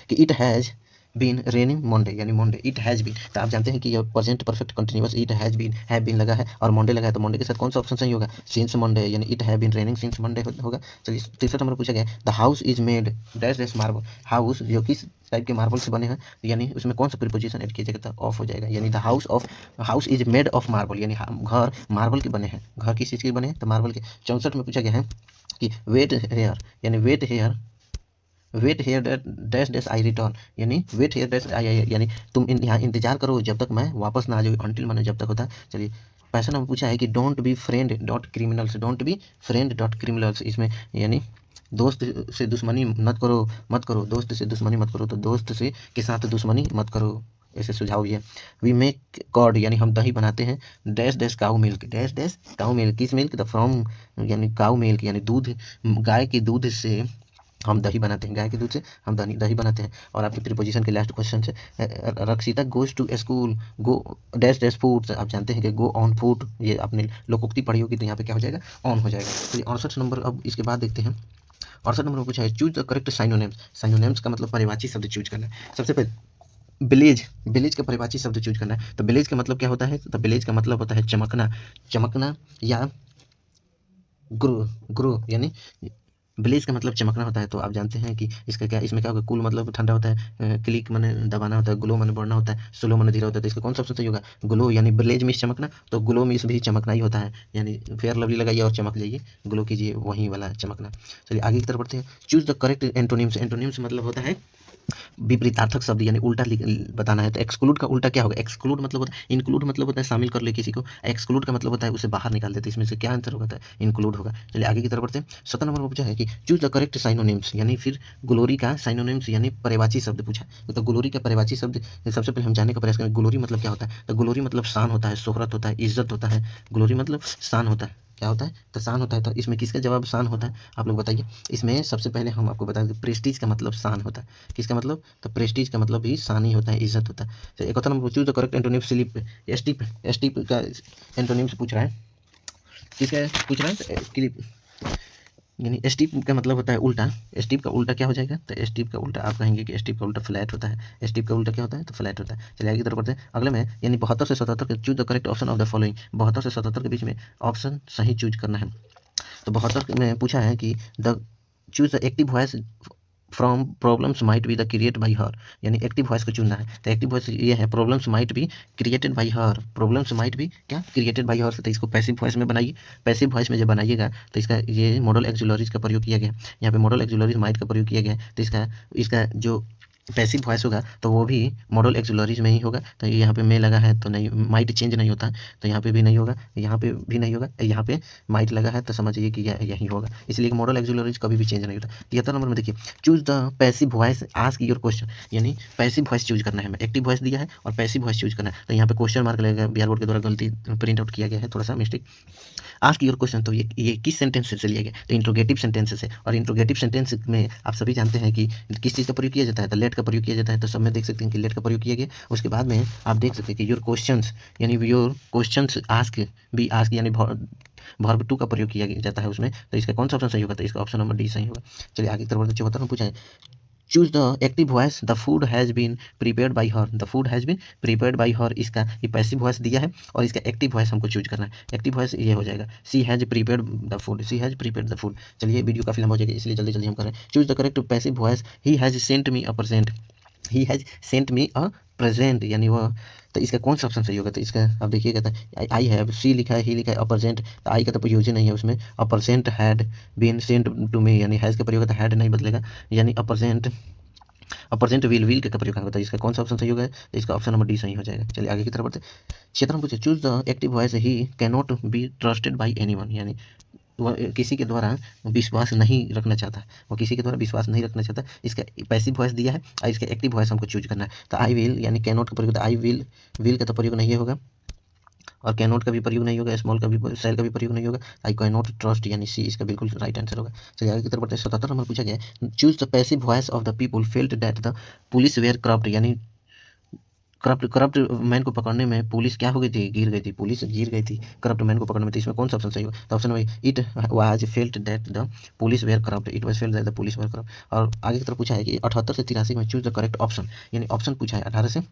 कि it has been raining Monday, यानी मंडे इट हैज़ बीन, तो आप जानते हैं कि यह present perfect continuous it has been, have been लगा है और मंडे लगा है, तो मंडे के साथ कौन सा ऑप्शन सही होगा, सिंस मंडे, यानी it have been raining since Monday होगा। चलिए 63 नंबर पूछा गया the house is made dash dash marble, house जो किस टाइप के मार्बल से बने हैं, यानी उसमें कौन सा प्रीपोजिशन ऐड किया जाएगा, तो ऑफ हो जाएगा, यानी the house is made of marble, यानी घर मार्बल के बने हैं, घर किस चीज़ के बने हैं, तो मार्बल के। 64 में पूछा गया है कि वेट हेयर, यानी wait here dash dash I return, यानी वेट हेयर डैश आई, यानी तुम यहाँ इंतजार करो जब तक मैं वापस ना आ जाऊँ, अंटिल मैंने जब तक होता है। चलिए 65 में पूछा है कि don't be friend dot criminals, don't be friend dot criminals, इसमें यानी दोस्त से दुश्मनी मत करो, दोस्त से दुश्मनी मत करो, तो दोस्त से के साथ दुश्मनी मत करो। ऐसे सुझाव भी है। वी मेक कर्ड यानी हम दही बनाते हैं। डैश डैश काऊ मिल्क, डैश डैश काऊ मिल्क, किस मिल्क? द फ्रॉम यानी काऊ मिल्क यानी दूध, गाय के दूध से हम दही बनाते हैं, गाय के दूध से हम दही बनाते हैं। और आपके प्रीपोजिशन के लास्ट क्वेश्चन से Rakshita goes to school, go dash dash food, आप जानते हैं कि गो ऑन फूड, ये आपने लोकोक्ति पढ़ी होगी, तो यहाँ पे क्या हो जाएगा? ऑन हो जाएगा। तो ये 68 नंबर। अब इसके बाद देखते हैं 68 नंबर में पूछा है choose the correct synonyms. Synonyms का मतलब परिवाची शब्द चूज करना है। सबसे पहले विलेज, विलेज का परिवाची शब्द चूज करना है। तो विलेज का मतलब क्या होता है? तो विलेज का मतलब होता है चमकना, चमकना या ग्रो, ग्रो यानी विलेज का मतलब चमकना होता है। तो आप जानते हैं कि इसका क्या, इसमें क्या होगा? कूल मतलब ठंडा होता है, क्लिक माने दबाना होता है, ग्लो माने बढ़ना होता है, स्लो माने धीरे होता है। तो इसका कौन सा ऑप्शन सही होगा? ग्लो, यानी विलेज में चमकना, तो ग्लो में भी चमकना ही होता है, यानी फेयर लवली लगाइए और चमक जाइए, ग्लो कीजिए, वही वाला चमकना। चलिए आगे की तरफ बढ़ते हैं। Choose the correct antonyms. Antonyms मतलब होता है विपरीतार्थक शब्द, यानी उल्टा बताना है। तो एक्सक्लूड का उल्टा क्या होगा? एक्सक्लूड मतलब होता है, इंक्लूड मतलब होता है शामिल कर ले किसी को, एक्सक्लूड का मतलब होता है उसे बाहर निकाल देते। इसमें से क्या आंसर होगा? इंक्लूड होगा। चलिए आगे की तरफ बढ़ते हैं। 17 नंबर में पूछा है कि चूज द करेक्ट साइनोनिम्स, यानी फिर ग्लोरी का साइनोनिम्स यानी पर्यायवाची शब्द पूछा। तो ग्लोरी का पर्यायवाची शब्द सबसे पहले हम जानने का प्रयास करें। ग्लोरी मतलब क्या होता है? तो ग्लोरी मतलब शान होता है, शोहरत होता है, इज्जत होता है। ग्लोरी मतलब शान होता है, क्या होता है? तो शान होता है। तो इसमें किसका जवाब शान होता है? आप लोग बताइए। इसमें सबसे पहले हम आपको बता दें, प्रेस्टीज का मतलब शान होता है। किसका मतलब? तो प्रेस्टीज का मतलब भी शान ही होता है, इज्जत होता है। तो एक होता है choose the correct antonym slip. Steep, steep का एंटोनिम से पूछ रहा है, किसका पूछ रहा है? क्लिप, यानी स्टीप का मतलब होता है उल्टा। स्टीप का उल्टा क्या हो जाएगा? तो स्टीप का उल्टा आप कहेंगे कि स्टीप का उल्टा फ्लैट होता है। स्टीप का उल्टा क्या होता है? तो फ्लैट होता है। चलिए आगे की तरफ बढ़ते हैं। अगले में यानी 72 से 77 के choose the correct option of the following. 72 से 77 के बीच में ऑप्शन सही चूज करना है। तो 72 में पूछा है कि the choose the active voice from problems might be the create by her, यानी एक्टिव वॉइस को चुनना है। तो एक्टिव वॉइस ये है problems might be created by her, problems might be क्या? Created by her. तो इसको पैसिव वॉइस में बनाइए। पैसिव वॉइस में जब बनाइएगा तो इसका ये मॉडल एक्सुलरीज का प्रयोग किया गया, यहाँ पे मॉडल एक्सुलरीज माइट का प्रयोग किया गया है। तो इसका इसका जो पैसिव वॉइस होगा तो वो भी मॉडल एक्सुलरीज में ही होगा। तो यहाँ पे में लगा है तो नहीं, माइट चेंज नहीं होता है, तो यहाँ पे भी नहीं होगा, यहाँ पे भी नहीं होगा, यहाँ पे माइट लगा है तो समझिए कि यही होगा। इसलिए मॉडल एक्सुलरीज कभी भी चेंज नहीं होता। 73 नंबर में देखिए choose the passive voice ask your question, यानी पैसिव वॉइस चूज करना है हमें। एक्टिव वॉइस दिया है और पैसिव वॉइस चूज करना है। तो यहाँ पे क्वेश्चन मार्क लगेगा, बिहार बोर्ड के द्वारा गलती प्रिंट आउट किया गया है, थोड़ा सा मिस्टेक। आस्क योर क्वेश्चन, तो ये किस सेंटेंस से लिया गया? तो इंट्रोगेटिव सेंटेंस से। और इंट्रोगेटिव सेंटेंस में आप सभी जानते हैं कि किस चीज़ का प्रयोग किया जाता है? तो लेट का प्रयोग किया जाता है। तो सब में देख सकते हैं कि लेट का प्रयोग किया गया। उसके बाद में आप देख सकते हैं कि योर क्वेश्चंस, यानी your questions ask be ask, यानी वर्ब टू का प्रयोग किया जाता है उसमें। तो इसका कौन सा ऑप्शन सही होगा? तो इसका ऑप्शन नंबर डी सही होगा। चलिए आगे की तरफ 74 में पूछा है choose the active voice the food has been prepared by her, the food has been prepared by her. इसका ये पैसिव वॉइस दिया है और इसका एक्टिव वॉइस हमको चूज करना है। एक्टिव वॉइस ये हो जाएगा she has prepared the food, she has prepared the food. चलिए वीडियो काफी लंबा हो जाएगा इसलिए जल्दी जल्दी हम करें। Choose the correct passive voice he has sent me a present, he has sent me a present, यानी वह। तो इसका कौन सा ऑप्शन सही होगा? तो इसका आप देखिएगा तो आई हैव, सी लिखा है, ही लिखा है, अ प्रेजेंट, तो आई का तो यूज ही नहीं है उसमें। A present had been sent to me, यानी हैज़ का प्रयोग होता है, हैड नहीं बदलेगा, यानी अ प्रेजेंट विल का प्रयोग करना होता है। इसका कौन सा ऑप्शन सही होगा? तो इसका ऑप्शन नंबर डी सही हो जाएगा। चलिए आगे की तरफ बढ़ते। क्षेत्र में पूछे choose the active voice he can not be trusted by anyone, यानी वह किसी के द्वारा विश्वास नहीं रखना चाहता, वो किसी के द्वारा विश्वास नहीं रखना चाहता। इसका पैसिव वॉइस दिया है और इसका एक्टिव वॉइस हमको चूज करना है। तो आई विल यानी कैन नॉट का प्रयोग, आई विल का तो प्रयोग नहीं होगा और कैन नॉट का भी प्रयोग नहीं होगा, स्मॉल का भी, सेल का भी प्रयोग नहीं होगा। आई कैन नॉट ट्रस्ट, यानी सी इसका बिल्कुल राइट आंसर होगा। चलिए आगे की तरफ बढ़ते हैं। 77 नंबर पूछा गया है choose the passive voice of the people felt that the police were corrupt, यानी करप्ट मैन को पकड़ने में पुलिस क्या हो गई थी? गिर गई थी, पुलिस गिर गई थी करप्ट मैन को पकड़ने में। तो इसमें कौन सा ऑप्शन सही होगा? तो option number it was felt that the police were corrupt, it was felt that the police were corrupt. और आगे की तरफ पूछा है कि 78 से 83 में चूज द करेक्ट ऑप्शन, यानी ऑप्शन पूछा है 18 से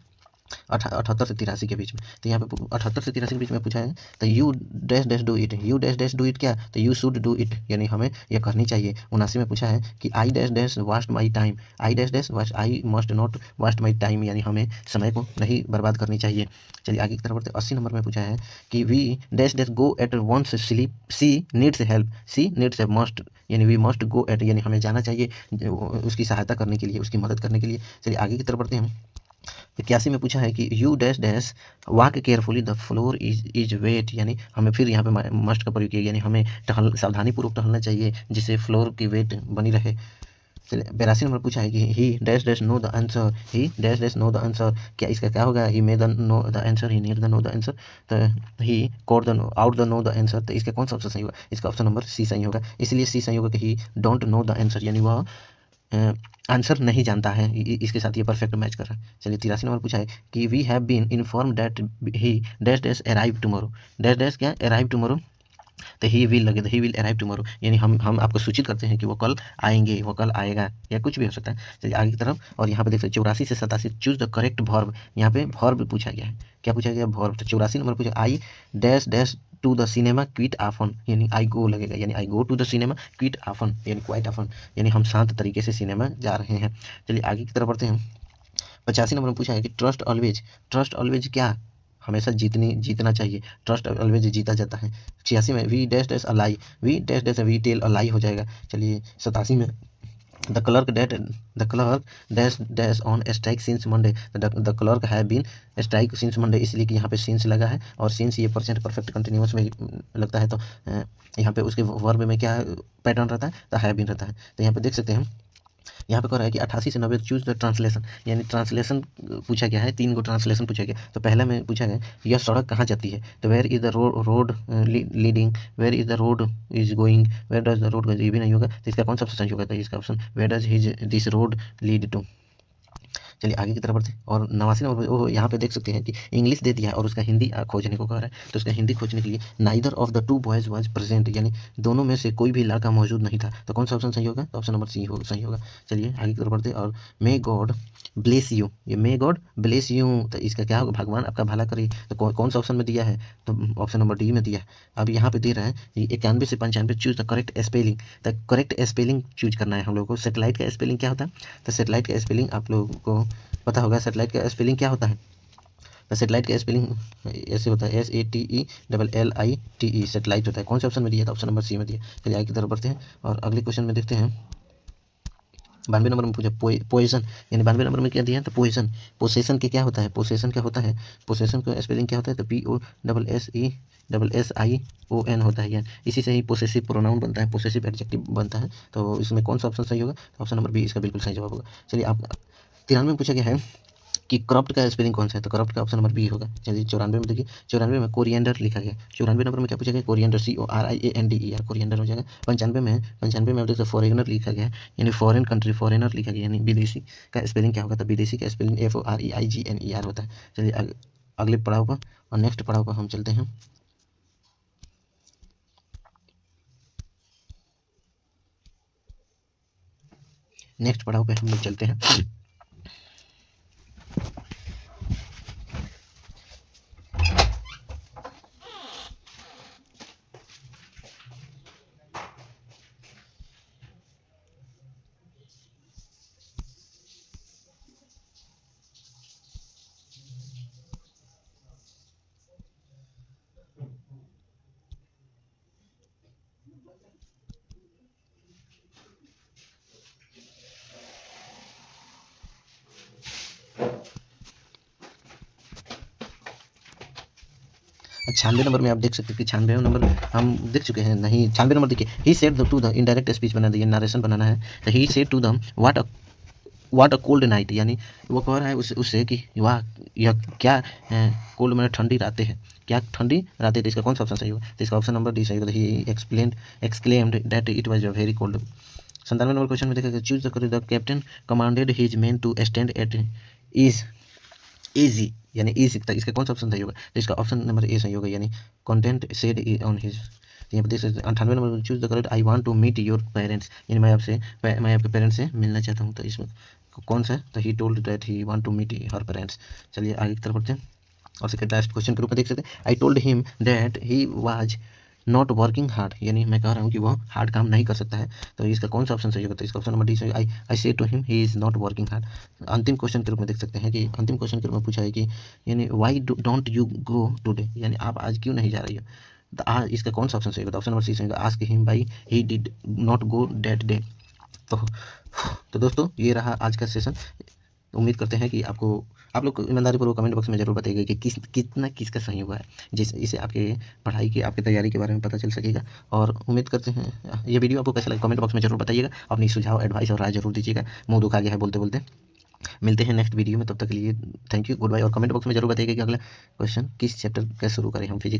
78 से 83 के बीच में। तो यहाँ पे 78 से 83 के बीच में पूछा है तो you dash dash do it, you dash dash do it क्या? तो यू शुड डू इट, यानी हमें यह करनी चाहिए। 79 में पूछा है कि आई dash dash vast my time, I dash dash vast, I must not vast my time, यानी हमें समय को नहीं बर्बाद करनी चाहिए। चलिए आगे की तरफ बढ़ते। 80 नंबर में पूछा है कि we dash dash go at once sleep, she needs help, she needs help must, यानी वी मस्ट गो एट, यानी हमें जाना चाहिए उसकी सहायता करने के लिए, उसकी मदद करने के लिए। चलिए आगे की तरफ बढ़ते हैं। 81 में पूछा है कि you dash dash walk carefully the floor is wet, यानी हमें फिर यहाँ पे मस्ट का प्रयोग किया, यानी हमें सावधानी पूर्वक टहलना चाहिए जिससे फ्लोर की वेट बनी रहे। चलिए 82 नंबर पूछा है कि he dash dash know the answer, he dash dash know the answer, क्या इसका क्या होगा, he may the know the answer, he need the know the answer, तो he could the out the know the answer, तो इसका कौन सा ऑप्शन सही होगा, इसका ऑप्शन नंबर सी सही होगा। इसलिए सी सही होगा कि ही डोंट नो द आंसर, यानी वह आंसर नहीं जानता है, इसके साथ ये परफेक्ट मैच कर रहा है। चलिए 83 नंबर पूछा है कि we have been inform that he dash dash arrive tomorrow, dash dash क्या अराइव टुमारो, तो ही विल लगे, ही विल अराइव टुमारो, यानी हम आपको सूचित करते हैं कि वो कल आएंगे, वो कल आएगा, या कुछ भी हो सकता है। चलिए आगे की तरफ, और यहाँ पे देख सकते 84 से 87 चूज द करेक्ट वर्ब, यहाँ पे वर्ब पूछा गया है, क्या पूछा गया वर्ब, तो 84 नंबर पूछा I dash dash to the cinema quite often, यानी आई गो लगेगा, यानी I go to the cinema quite often, यानी क्वाइट ऑफन, यानी हम शांत तरीके से सिनेमा जा रहे हैं। चलिए आगे की तरफ बढ़ते हैं। 85 नंबर में पूछा है कि ट्रस्ट ऑलवेज क्या, हमेशा जीतना चाहिए, ट्रस्ट ऑलवेज जीता जाता है। 86 में we dash dash alight, we dash dash we tell alight हो जाएगा। चलिए 87 में the clerk dash dash on strike since Monday, the clerk have been strike since Monday, इसलिए कि यहाँ पे सिंस लगा है, और सिंस ये परसेंट परफेक्ट कंटिन्यूअस में लगता है, तो यहाँ पे उसके वर्ब में क्या पैटर्न रहता है, तो हैव बीन रहता है। तो यहाँ पे देख सकते हैं, यहाँ पे कह रहा है कि 88 से 90 चूज द ट्रांसलेशन, यानी ट्रांसलेशन पूछा गया है, 3 गो ट्रांसलेशन पूछा गया। तो पहला में पूछा गया यह सड़क कहाँ जाती है, तो where is the road leading, where is the road is going, where does the road, ये भी नहीं होगा, तो इसका कौन सा ऑप्शन सही होगा, तो इसका option where does his this road lead to. चलिए आगे की तरफ बढ़ते हैं, और 89 नंबर वो यहाँ पे देख सकते हैं कि इंग्लिश दे दिया है और उसका हिंदी खोजने को कह रहा है, तो उसका हिंदी खोजने के लिए neither of the two boys was present, यानी दोनों में से कोई भी लड़का मौजूद नहीं था, तो कौन सा ऑप्शन सही होगा, तो ऑप्शन नंबर सी सही होगा। चलिए आगे की तरफ बढ़ते हैं, और मे गॉड ब्लेस यू, ये मे गॉड ब्लेस यू, तो इसका क्या होगा, भगवान आपका भला करे, तो कौन सा ऑप्शन में दिया है, तो ऑप्शन नंबर डी में दिया है। अब यहाँ पे दे रहा है 91 से 95 choose the correct spelling, the correct spelling choose करना है हम लोग को। सेटेलाइट का स्पेलिंग क्या होता है, तो सेटेलाइट का स्पेलिंग आप लोगों को पता होगा, सेटेलाइट का स्पेलिंग क्या होता है, तो सेटेलाइट का स्पेलिंग ऐसे होता है SATELLITE, सेटेलाइट होता है। कौन से ऑप्शन में दिया, तो ऑप्शन नंबर सी में दिया। चलिए आगे की तरफ बढ़ते हैं, और अगले क्वेश्चन में देखते हैं। 92 नंबर में पूछा पोएसन, यानी 92 नंबर में क्या दिया है, तो पोएसन, पोसेसन के क्या होता है, पोसेसन क्या होता है, पोसेसन का स्पेलिंग क्या होता है, तो POSSESSION होता है, यानी इसी से ही पोसेसिव प्रोनाउन बनता है, पोसेसिव एडजेक्टिव बनता है। तो इसमें कौन सा ऑप्शन सही होगा, तो ऑप्शन नंबर बी इसका बिल्कुल सही जवाब होगा। चलिए आप 93 में पूछा गया है कि करप्ट का स्पेलिंग कौन सा है, तो करप्ट का ऑप्शन नंबर बी होगा। चलिए 94 में देखिए, 94 में कोरिएंडर लिखा गया, 94 नंबर में क्या पूछा गया, कोरिएंडर CORIANDER, कोरिएंडर हो जाएगा। 95 में देखिए फॉरेनर लिखा गया, यानी फॉरेन कंट्री, फॉरेनर लिखा गया, यानी विदेशी का स्पेलिंग क्या होगा, तो विदेशी का स्पेलिंग FOREIGNER होता है। चलिए अगले पड़ाव पर और नेक्स्ट पड़ाव पर हम चलते हैं। नेक्स्ट पड़ाव पे हम लोग चलते हैं। छियानवे नंबर में आप देख सकते हैं कि 96 नंबर हम देख चुके हैं, नहीं 96 नंबर देखिए, he said to the indirect speech बना दिया, नारेशन बनाना है, तो he said to the what a cold night, यानी वो कह रहा है उससे कि वाह यह क्या कोल्ड में ठंडी रातें हैं, क्या ठंडी रातें, तो इसका कौन सा ऑप्शन सही होगा, तो इसका ऑप्शन नंबर डी सही होगा। He exclaimed that it was a very cold. 97 number question में देखा choose the captain commanded his men to stand at is easy, यानी इज, इसका कौन सा ऑप्शन सही होगा, तो इसका ऑप्शन नंबर ए सही होगा, यानी कंटेंट सेड ऑन हिज। यहाँ पर देख सकते हैं 98 number choose the correct I want to meet your parents, यानी मैं आपके पेरेंट्स से मिलना चाहता हूँ, तो इसमें कौन सा है, तो he told that he want to meet her parents. चलिए आगे की तरफ बढ़ते हैं, और सेकंड लास्ट क्वेश्चन के रूप में देख सकते हैं I told him that he was not working hard, यानी मैं कह रहा हूँ कि वो हार्ड काम नहीं कर सकता है, तो इसका कौन सा ऑप्शन सही होगा, तो इसका ऑप्शन नंबर डी सही। I say to him he is not working hard. अंतिम क्वेश्चन के रूप में देख सकते हैं कि अंतिम क्वेश्चन के रूप में पूछा है कि यानी why don't you go today, यानी आप आज क्यों नहीं जा रही हो, तो आज इसका कौन सा ऑप्शन सही होगा, ऑप्शन नंबर सी सही होगा, ask him why he did not go that day. तो दोस्तों ये रहा आज का सेशन। उम्मीद करते हैं कि आपको आप लोग ईमानदारीपूर्वक कमेंट बॉक्स में ज़रूर बताइएगा कि कितना किसका सही हुआ है, जिससे आपके पढ़ाई की, आपकी तैयारी के बारे में पता चल सकेगा। और उम्मीद करते हैं ये वीडियो आपको कैसा लगा, कमेंट बॉक्स में ज़रूर बताइएगा। अपनी सुझाव, एडवाइस और राय ज़रूर दीजिएगा। मुँह दुखा गया है बोलते बोलते। मिलते हैं नेक्स्ट वीडियो में, तब तक के लिए थैंक यू, गुड बाय। और कमेंट बॉक्स में ज़रूर बताइएगा कि अगला क्वेश्चन किस चैप्टर का शुरू करें हम, फिजिक्स